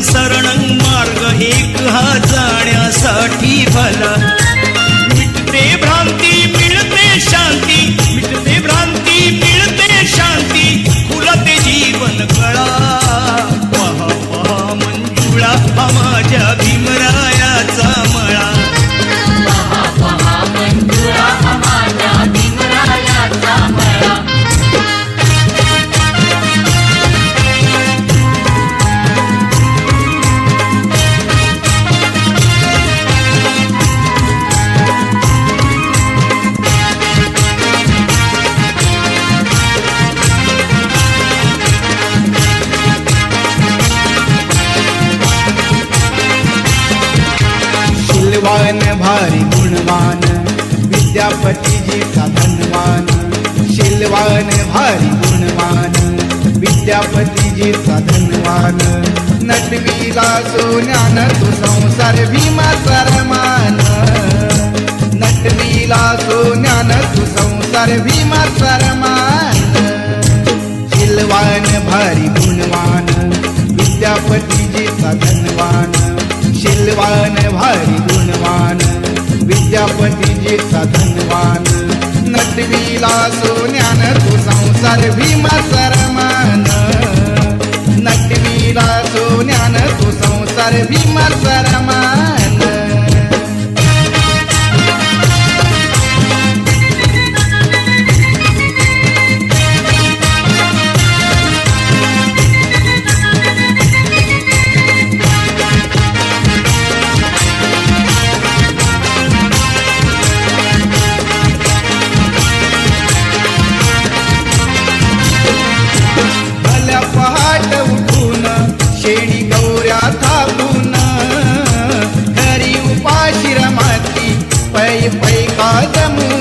शरणं मार्ग एक हा जाण्यासाठी भला मिटते भ्रांती मिळते शांती मिटते भ्रांती मिळते शांती फुलते जीवन कळा पहा पहा मंजुळा हा माझ्या भीमरायाचा मळा पहा पहा मंजुळा हा माझ्या भीमरायाचा मळा शीलवान भारी गुणवान विद्यापतीजीचा धनवान शीलवान भारी गुणवान विद्यापतीजीचा धनवान नटवीला सोन्यान तू संसार भीमाचा रमान नटवीला सोन्यान तू संसार भीमाचा रमान शीलवान भारी गुणवान विद्यापतीजीचा धनवान शीलवान भारी गुणवान विद्यापतीजीचा धनवान नटवीला सोन्यान तू संसार भीमाचा रमान नटवीला सोन्यान तू संसार भीमाचा रमान पहाट उठून शेणी गौऱ्या थापून घरी उपाशी रमाती पै पै का जमू